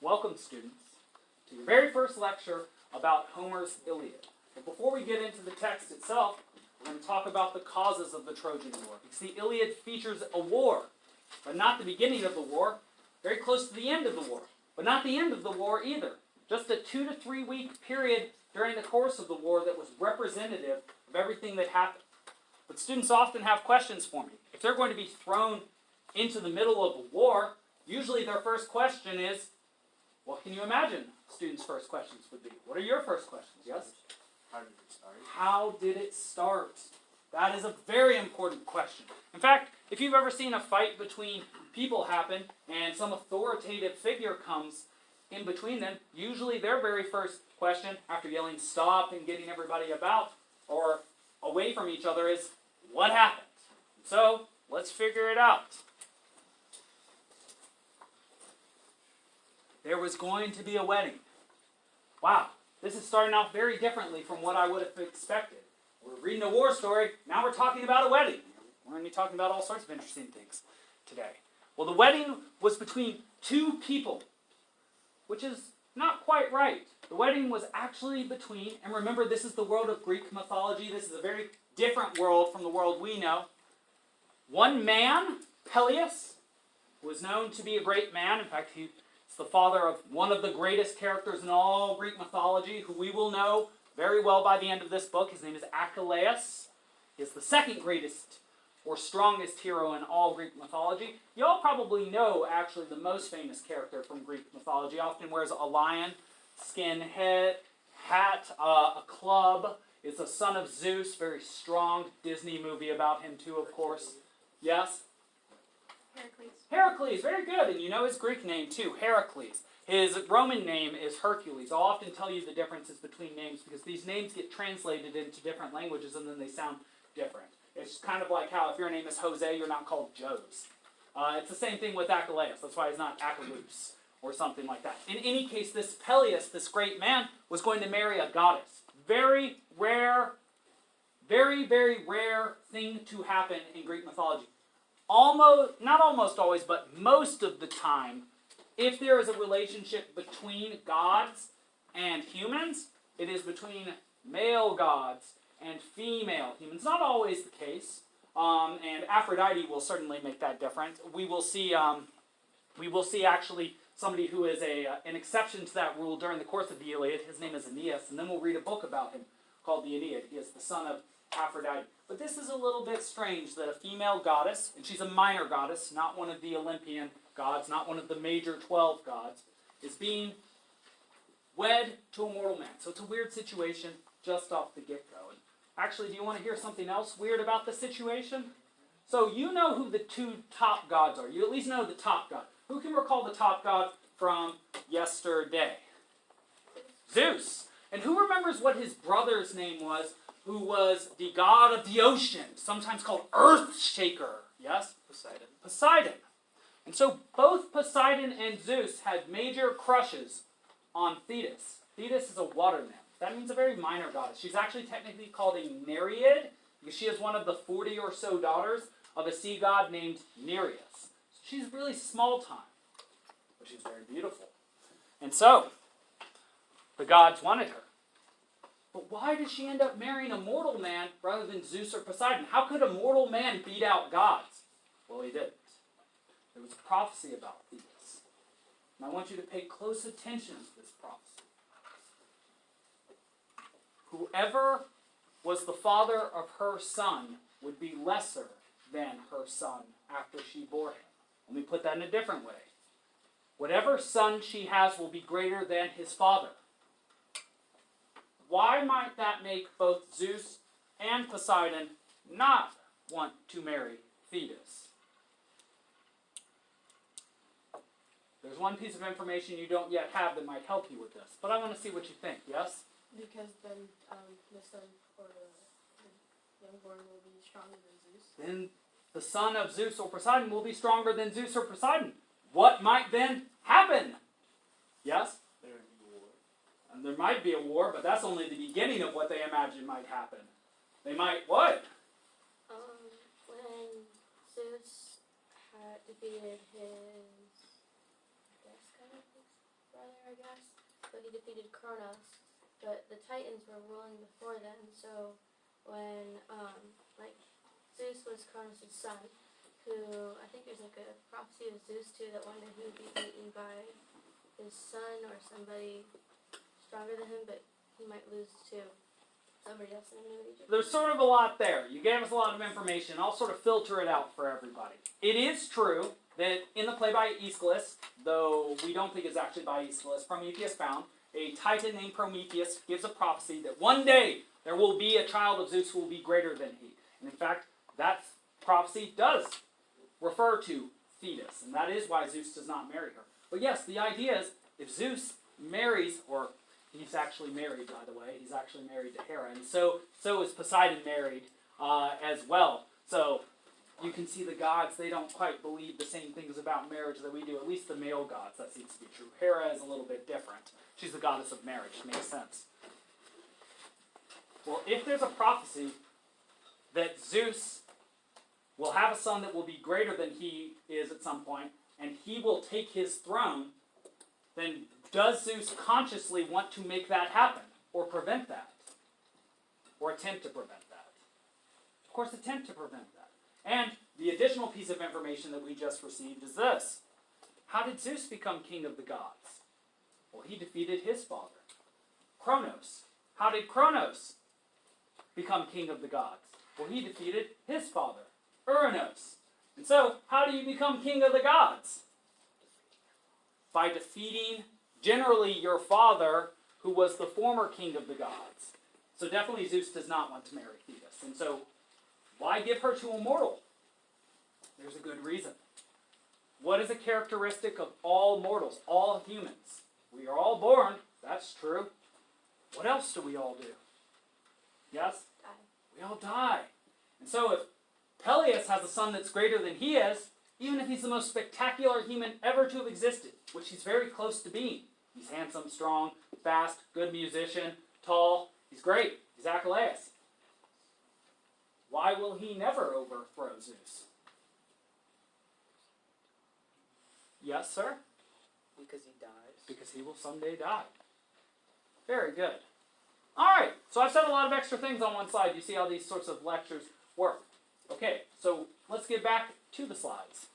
Welcome, students, to your very first lecture about Homer's Iliad. But before we get into the text itself, we're going to talk about the causes of the Trojan War. Because the Iliad features a war, but not the beginning of the war, very close to the end of the war, but not the end of the war either. Just a 2 to 3 week period during the course of the war that was representative of everything that happened. But students often have questions for me. If they're going to be thrown into the middle of a war, usually their first question is, what can you imagine students' first questions would be? What are your first questions? Yes? How did it start? How did it start? That is a very important question. In fact, if you've ever seen a fight between people happen and some authoritative figure comes in between them, usually their very first question, after yelling stop and getting everybody about or away from each other, is, what happened? So, let's figure it out. There was going to be a wedding. Wow, this is starting off very differently from what I would have expected. We're reading a war story, now we're talking about a wedding. We're going to be talking about all sorts of interesting things today. Well, the wedding was between two people, which is not quite right. The wedding was actually between, and remember, this is the world of Greek mythology. This is a very different world from the world we know. One man, Peleus, who was known to be a great man. In fact, he's the father of one of the greatest characters in all Greek mythology, who we will know very well by the end of this book. His name is Achilles. He is the second greatest or strongest hero in all Greek mythology. You all probably know, actually, the most famous character from Greek mythology. Often wears a lion skin hat, a club. Is the son of Zeus, very strong. Disney movie about him too, of course. Yes? Heracles. Heracles, very good. And you know his Greek name too, Heracles. His Roman name is Hercules. I'll often tell you the differences between names because these names get translated into different languages and then they sound different. It's kind of like how if your name is Jose, you're not called Joe's. It's the same thing with Achilles. That's why he's not Achilles or something like that. In any case, this Peleus, this great man, was going to marry a goddess. Very rare, very, very rare thing to happen in Greek mythology. Almost, not almost always, but most of the time, if there is a relationship between gods and humans, it is between male gods and female humans. Not always the case, and Aphrodite will certainly make that difference. We will see actually somebody who is an exception to that rule during the course of the Iliad. His name is Aeneas, and then we'll read a book about him called the Iliad. He is the son of Aphrodite. But this is a little bit strange that a female goddess, and she's a minor goddess, not one of the Olympian gods, not one of the major 12 gods, is being wed to a mortal man. So it's a weird situation just off the get-go. And actually, do you want to hear something else weird about the situation? So you know who the two top gods are. You at least know the top god. Who can recall the top god from yesterday? Zeus. And who remembers what his brother's name was, who was the god of the ocean, sometimes called Earthshaker? Yes? Poseidon. Poseidon. And so both Poseidon and Zeus had major crushes on Thetis. Thetis is a water nymph. That means a very minor goddess. She's actually technically called a Nereid, because she is one of the 40 or so daughters of a sea god named Nereus. So she's really small time, but she's very beautiful. And so, the gods wanted her. But why did she end up marrying a mortal man rather than Zeus or Poseidon? How could a mortal man beat out gods? Well, he didn't. There was a prophecy about Thetis. And I want you to pay close attention to this prophecy. Whoever was the father of her son would be lesser than her son after she bore him. Let me put that in a different way. Whatever son she has will be greater than his father. Why might that make both Zeus and Poseidon not want to marry Thetis? There's one piece of information you don't yet have that might help you with this, but I want to see what you think, yes? Because then the son or the youngborn will be stronger than Zeus. Then the son of Zeus or Poseidon will be stronger than Zeus or Poseidon. What might then happen? Yes? There would be war. And there might be a war, but that's only the beginning of what they imagine might happen. They might what? When Zeus had defeated his I guess. So he defeated Kronos, but the Titans were ruling before then. So when Zeus was Kronos' son, who I think there's like a prophecy of Zeus too that one day he would be beaten by his son or somebody stronger than him, but he might lose to somebody else in a new Egypt. There's sort of a lot there. You gave us a lot of information. I'll sort of filter it out for everybody. It is true that in the play by Aeschylus, though we don't think it's actually by Aeschylus, Prometheus found, a Titan named Prometheus gives a prophecy that one day there will be a child of Zeus who will be greater than he. And in fact, that prophecy does refer to Thetis, and that is why Zeus does not marry her. But yes, the idea is, if Zeus marries, or he's actually married, by the way, he's actually married to Hera, and so is Poseidon married as well. So you can see the gods, they don't quite believe the same things about marriage that we do, at least the male gods, that seems to be true. Hera is a little bit different. She's the goddess of marriage, makes sense. Well, if there's a prophecy that Zeus will have a son that will be greater than he is at some point, and he will take his throne, then does Zeus consciously want to make that happen, or prevent that, or attempt to prevent that? Of course, attempt to prevent that. And the additional piece of information that we just received is this. How did Zeus become king of the gods? Well, he defeated his father, Kronos. How did Kronos become king of the gods? Well, he defeated his father, Uranos. And so, how do you become king of the gods? By defeating, generally, your father, who was the former king of the gods. So definitely Zeus does not want to marry Thetis. And so, why give her to a mortal? There's a good reason. What is a characteristic of all mortals, all humans? We are all born, that's true. What else do we all do? Yes? Die. We all die. And so if Peleus has a son that's greater than he is, even if he's the most spectacular human ever to have existed, which he's very close to being. He's handsome, strong, fast, good musician, tall. He's great. He's Achilles. Why will he never overthrow Zeus? Yes, sir? Because he dies. Because he will someday die. Very good. Alright, so I've said a lot of extra things on one slide. You see how these sorts of lectures work. Okay, so let's get back to the slides.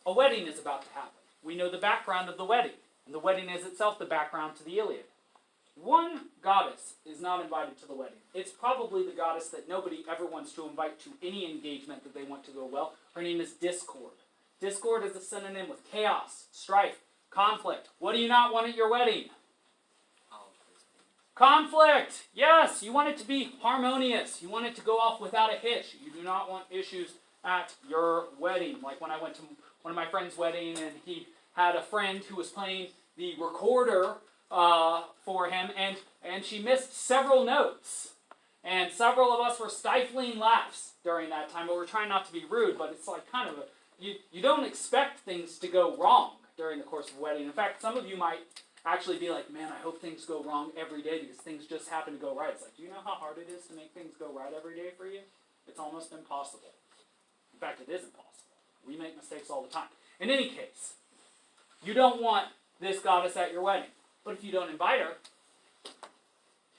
A wedding is about to happen. We know the background of the wedding, and the wedding is itself the background to the Iliad. One goddess is not invited to the wedding. It's probably the goddess that nobody ever wants to invite to any engagement that they want to go well. Her name is Discord. Discord is a synonym with chaos, strife, conflict. What do you not want at your wedding? Conflict! Yes! You want it to be harmonious. You want it to go off without a hitch. You do not want issues at your wedding. Like when I went to one of my friend's wedding and he had a friend who was playing the recorder for him and she missed several notes. And several of us were stifling laughs during that time, but we're trying not to be rude, but it's like kind of a... You don't expect things to go wrong during the course of a wedding. In fact, some of you might actually be like, man, I hope things go wrong every day because things just happen to go right. It's like, do you know how hard it is to make things go right every day for you? It's almost impossible. In fact, it is impossible. We make mistakes all the time. In any case, you don't want this goddess at your wedding. But if you don't invite her,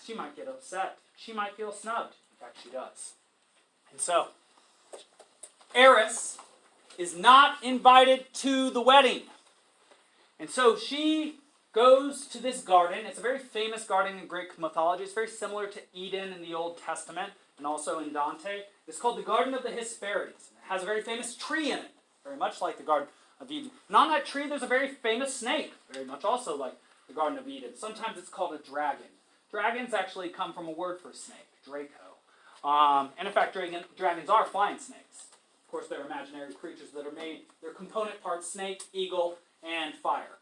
she might get upset. She might feel snubbed. In fact, she does. And so, Eris is not invited to the wedding. And so she goes to this garden. It's a very famous garden in Greek mythology. It's very similar to Eden in the Old Testament and also in Dante. It's called the Garden of the Hesperides. It has a very famous tree in it, very much like the Garden of Eden. And on that tree there's a very famous snake, very much also like the Garden of Eden. Sometimes it's called a dragon. Dragons actually come from a word for snake, Draco. And in fact, dragons are flying snakes. Of course, they're imaginary creatures that are made, they're component parts, snake, eagle, and fire.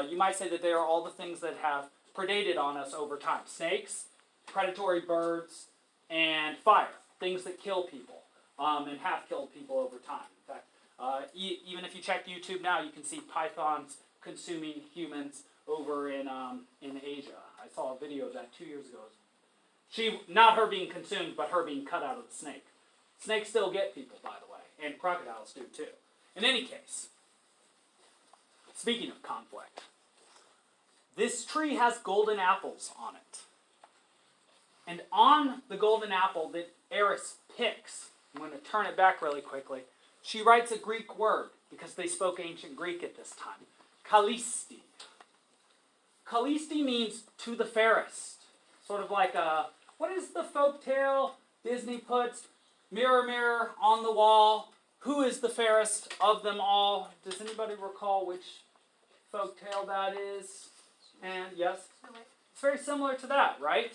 You might say that they are all the things that have predated on us over time. Snakes, predatory birds, and fire. Things that kill people, and have killed people over time. In fact, even if you check YouTube now, you can see pythons consuming humans over in Asia. I saw a video of that 2 years ago. Not her being consumed, but her being cut out of the snake. Snakes still get people, by the way, and crocodiles do too. In any case, speaking of conflict, This tree has golden apples on it. And on the golden apple that Eris picks, I'm going to turn it back really quickly, she writes a Greek word, because they spoke ancient Greek at this time. Kalisti. Kalisti means to the fairest. Sort of like a, what is the folk tale Disney puts? Mirror, mirror on the wall, who is the fairest of them all? Does anybody recall which folk tale that is? And yes, it's very similar to that, right?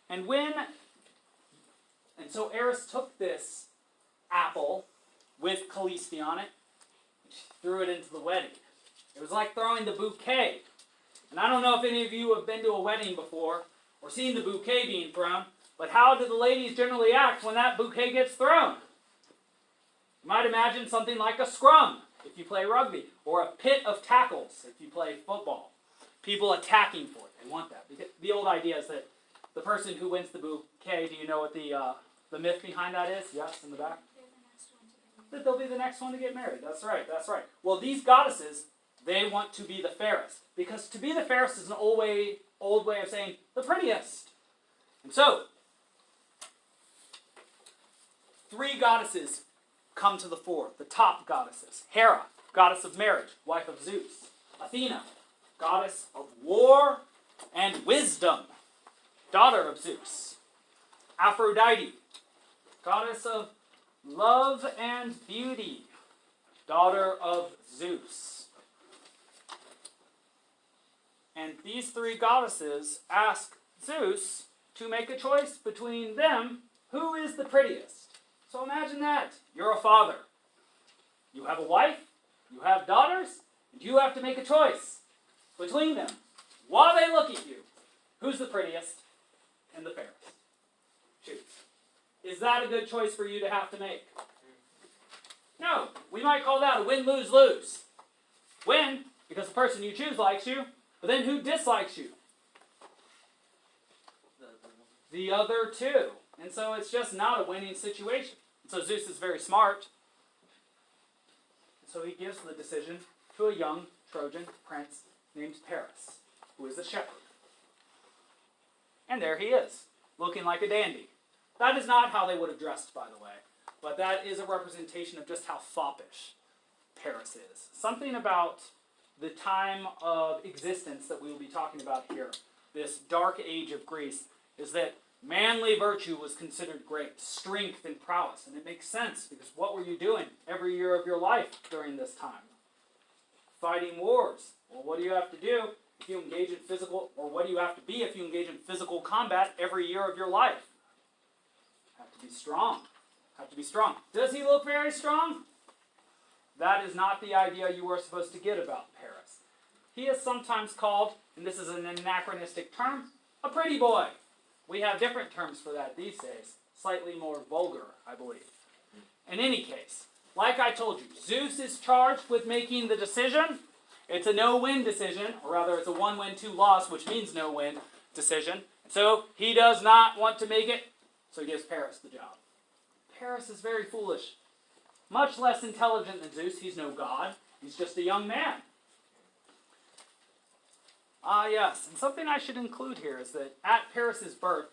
And so Eris took this apple with Kalisti on it, and she threw it into the wedding. It was like throwing the bouquet. And I don't know if any of you have been to a wedding before, or seen the bouquet being thrown, but how do the ladies generally act when that bouquet gets thrown? You might imagine something like a scrum, if you play rugby, or a pit of tackles, if you play football. People attacking for it. They want that. Because the old idea is that the person who wins the bouquet, do you know what the myth behind that is? Yes, in the back? That they'll be the next one to get married. That's right, that's right. Well, these goddesses, they want to be the fairest. Because to be the fairest is an old way of saying the prettiest. And so, 3 goddesses come to the fore, the top goddesses. Hera, goddess of marriage, wife of Zeus. Athena, goddess of war and wisdom, daughter of Zeus. Aphrodite, goddess of love and beauty, daughter of Zeus. And these 3 goddesses ask Zeus to make a choice between them, who is the prettiest. So imagine that. You're a father. You have a wife, you have daughters, and you have to make a choice between them. While they look at you, who's the prettiest and the fairest? Choose. Is that a good choice for you to have to make? No. We might call that a win-lose-lose. Win, because the person you choose likes you, but then who dislikes you? The other 2. And so it's just not a winning situation. So Zeus is very smart. So he gives the decision to a young Trojan prince named Paris, who is a shepherd. And there he is, looking like a dandy. That is not how they would have dressed, by the way, but that is a representation of just how foppish Paris is. Something about the time of existence that we will be talking about here, this dark age of Greece, is that manly virtue was considered great, strength and prowess. And it makes sense, because what were you doing every year of your life during this time? Fighting wars. Well, what do you have to do if you engage in physical, or what do you have to be if you engage in physical combat every year of your life? Have to be strong. Have to be strong. Does he look very strong? That is not the idea you were supposed to get about Paris. He is sometimes called, and this is an anachronistic term, a pretty boy. We have different terms for that these days. Slightly more vulgar, I believe. In any case, like I told you, Zeus is charged with making the decision. It's a no-win decision, or rather it's a 1-win, 2-loss, which means no-win decision. So he does not want to make it, so he gives Paris the job. Paris is very foolish. Much less intelligent than Zeus. He's no god. He's just a young man. Yes, and something I should include here is that at Paris' birth,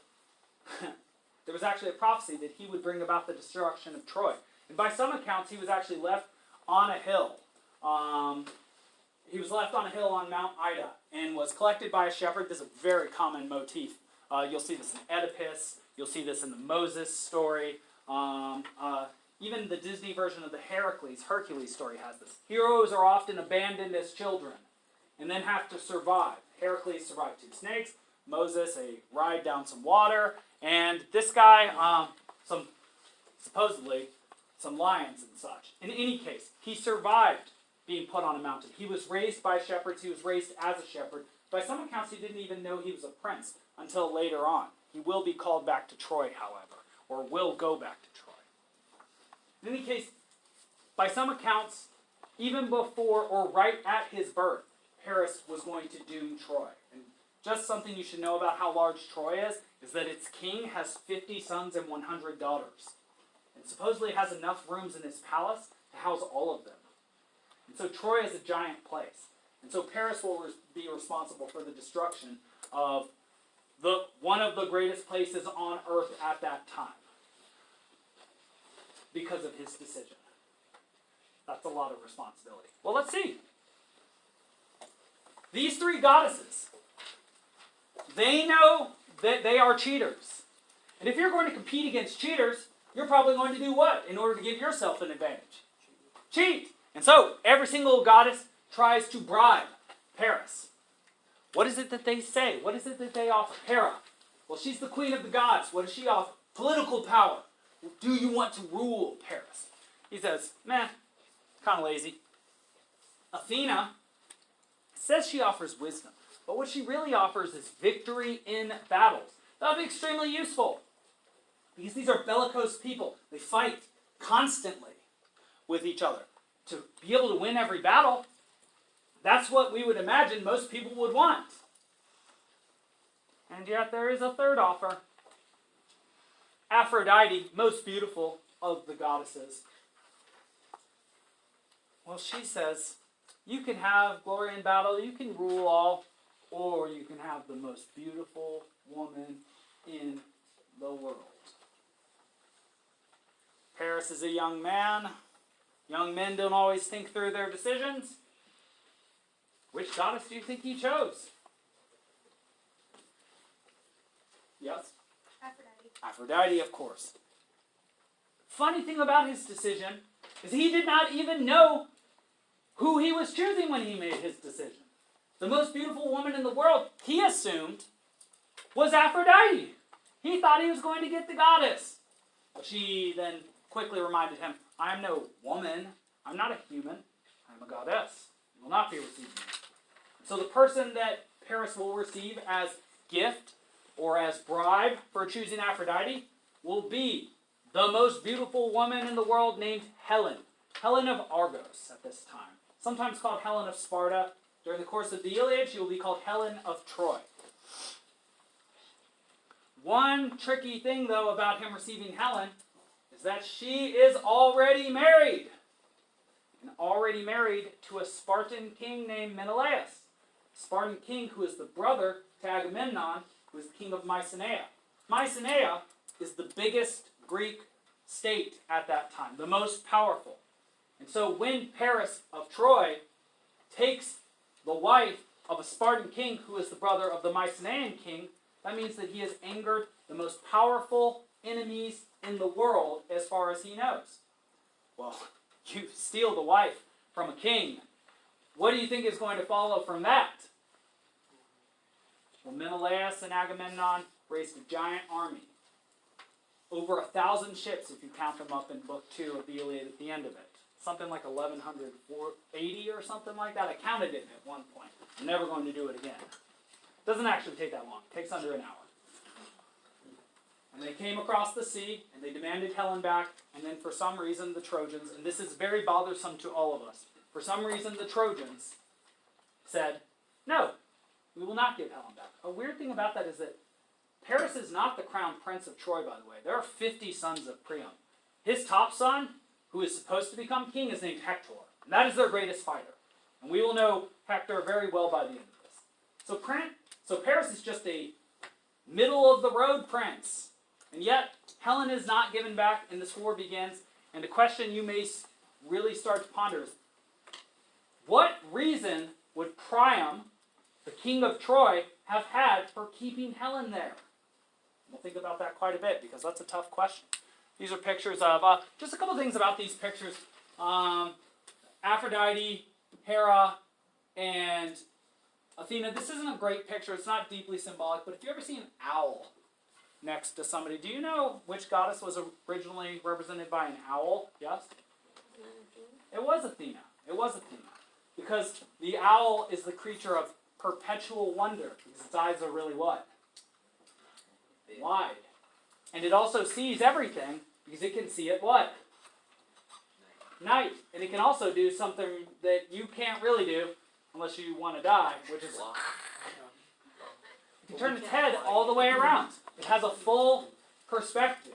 there was actually a prophecy that he would bring about the destruction of Troy. And by some accounts, he was actually left on a hill. He was left on a hill on Mount Ida and was collected by a shepherd. This is a very common motif. You'll see this in Oedipus. You'll see this in the Moses story. Even the Disney version of the Hercules story has this. Heroes are often abandoned as children and then have to survive. Heracles survived 2 snakes, Moses a ride down some water, and this guy, supposedly, some lions and such. In any case, he survived being put on a mountain. He was raised by shepherds. He was raised as a shepherd. By some accounts, he didn't even know he was a prince until later on. He will be called back to Troy, however, or will go back to Troy. In any case, by some accounts, even before or right at his birth, Paris was going to doom Troy. And just something you should know about how large Troy is that its king has 50 sons and 100 daughters. And supposedly has enough rooms in his palace to house all of them. And so Troy is a giant place. And so Paris will be responsible for the destruction of one of the greatest places on earth at that time because of his decision. That's a lot of responsibility. Well, let's see. These three goddesses, they know that they are cheaters. And if you're going to compete against cheaters, you're probably going to do what in order to give yourself an advantage? Cheat. And so every single goddess tries to bribe Paris. What is it that they say? What is it that they offer? Hera. Well, she's the queen of the gods. What does she offer? Political power. Do you want to rule Paris? He says, meh, kind of lazy. Athena says she offers wisdom. But what she really offers is victory in battles. That would be extremely useful. Because these are bellicose people. They fight constantly with each other. To be able to win every battle, that's what we would imagine most people would want. And yet there is a third offer. Aphrodite, most beautiful of the goddesses. Well, she says, you can have glory in battle, you can rule all, or you can have the most beautiful woman in the world. Paris is a young man. Young men don't always think through their decisions. Which goddess do you think he chose? Yes? Aphrodite. Aphrodite, of course. Funny thing about his decision is he did not even know who he was choosing when he made his decision. The most beautiful woman in the world, he assumed, was Aphrodite. He thought he was going to get the goddess. But she then quickly reminded him, I am no woman. I'm not a human. I am a goddess. You will not be receiving me. So the person that Paris will receive as gift or as bribe for choosing Aphrodite will be the most beautiful woman in the world named Helen. Helen of Argos at this time. Sometimes called Helen of Sparta. During the course of the Iliad, she will be called Helen of Troy. One tricky thing, though, about him receiving Helen is that she is already married. And already married to a Spartan king named Menelaus. Spartan king who is the brother to Agamemnon, who is the king of Mycenae. Mycenae is the biggest Greek state at that time, the most powerful. And so when Paris of Troy takes the wife of a Spartan king who is the brother of the Mycenaean king, that means that he has angered the most powerful enemies in the world as far as he knows. Well, you steal the wife from a king. What do you think is going to follow from that? Well, Menelaus and Agamemnon raised a giant army. Over 1,000 ships if you count them up in Book 2 of the Iliad at the end of it. Something like 1,180 or something like that. I counted it at one point. I'm never going to do it again. It doesn't actually take that long. It takes under an hour. And they came across the sea, and they demanded Helen back, and then for some reason the Trojans, and this is very bothersome to all of us, for some reason the Trojans said, no, we will not give Helen back. A weird thing about that is that Paris is not the crown prince of Troy, by the way. There are 50 sons of Priam. His top son, who is supposed to become king, is named Hector. And that is their greatest fighter. And we will know Hector very well by the end of this. So Paris is just a middle-of-the-road prince. And yet, Helen is not given back, and this war begins. And the question you may really start to ponder is, what reason would Priam, the king of Troy, have had for keeping Helen there? We'll think about that quite a bit, because that's a tough question. These are pictures of, just a couple things about these pictures. Aphrodite, Hera, and Athena. This isn't a great picture. It's not deeply symbolic, but if you ever see an owl next to somebody, do you know which goddess was originally represented by an owl? Yes? It was Athena. It was Athena. Because the owl is the creature of perpetual wonder. Because its eyes are really what? Wide. And it also sees everything because it can see at what? Night. And it can also do something that you can't really do unless you want to die, which is it can turn its head all the way around. It has a full perspective.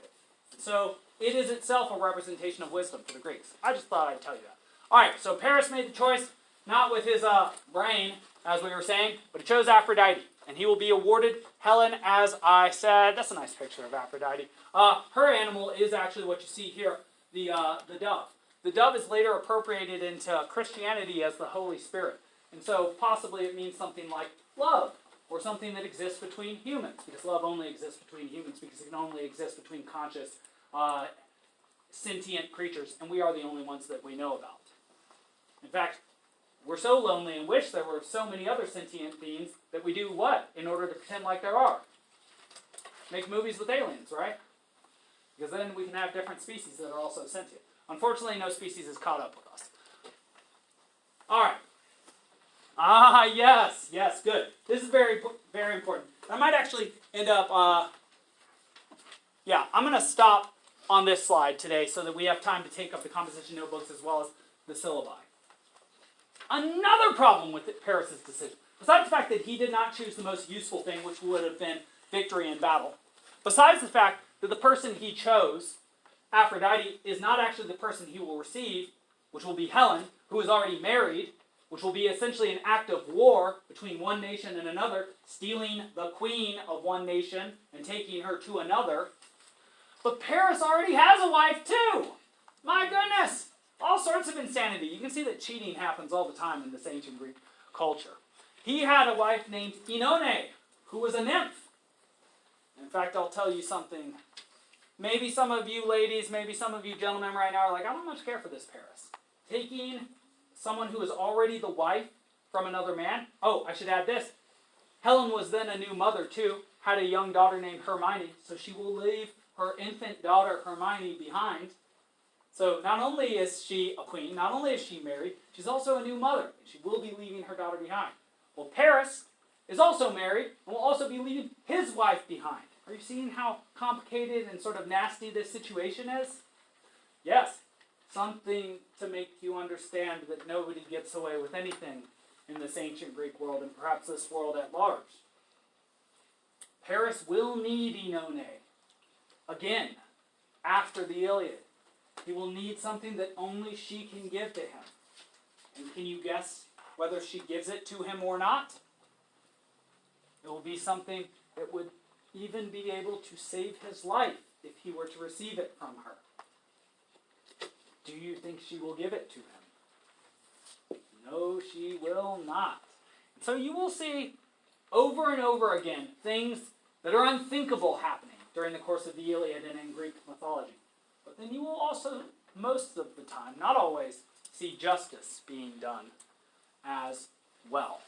So it is itself a representation of wisdom for the Greeks. I just thought I'd tell you that. All right, so Paris made the choice. not with his brain, as we were saying, but he chose Aphrodite. And he will be awarded Helen, as I said. That's a nice picture of Aphrodite. Her animal is actually what you see here, the dove. The dove is later appropriated into Christianity as the Holy Spirit. And so possibly it means something like love, or something that exists between humans, because love only exists between humans, because it can only exist between conscious, sentient creatures, and we are the only ones that we know about. In fact, we're so lonely and wish there were so many other sentient beings that we do what in order to pretend like there are? Make movies with aliens, right? Because then we can have different species that are also sentient. Unfortunately, no species has caught up with us. All right. Yes, good. This is very, very important. I might actually end up, I'm going to stop on this slide today so that we have time to take up the composition notebooks as well as the syllabi. Another problem with Paris' decision, besides the fact that he did not choose the most useful thing, which would have been victory in battle, besides the fact that the person he chose, Aphrodite, is not actually the person he will receive, which will be Helen, who is already married, which will be essentially an act of war between one nation and another, stealing the queen of one nation and taking her to another. But Paris already has a wife too! My goodness! All sorts of insanity. You can see that cheating happens all the time in this ancient Greek culture. He had a wife named Oenone, who was a nymph. In fact, I'll tell you something. Maybe some of you ladies, maybe some of you gentlemen right now are like, I don't much care for this Paris. Taking someone who is already the wife from another man. Oh, I should add this. Helen was then a new mother too, had a young daughter named Hermione, so she will leave her infant daughter Hermione behind. So not only is she a queen, not only is she married, she's also a new mother, and she will be leaving her daughter behind. Well, Paris is also married, and will also be leaving his wife behind. Are you seeing how complicated and sort of nasty this situation is? Yes, something to make you understand that nobody gets away with anything in this ancient Greek world, and perhaps this world at large. Paris will need Oenone again after the Iliad. He will need something that only she can give to him. And can you guess whether she gives it to him or not? It will be something that would even be able to save his life if he were to receive it from her. Do you think she will give it to him? No, she will not. So you will see over and over again things that are unthinkable happening during the course of the Iliad and in Greek mythology. But then you will also, most of the time, not always, see justice being done as well.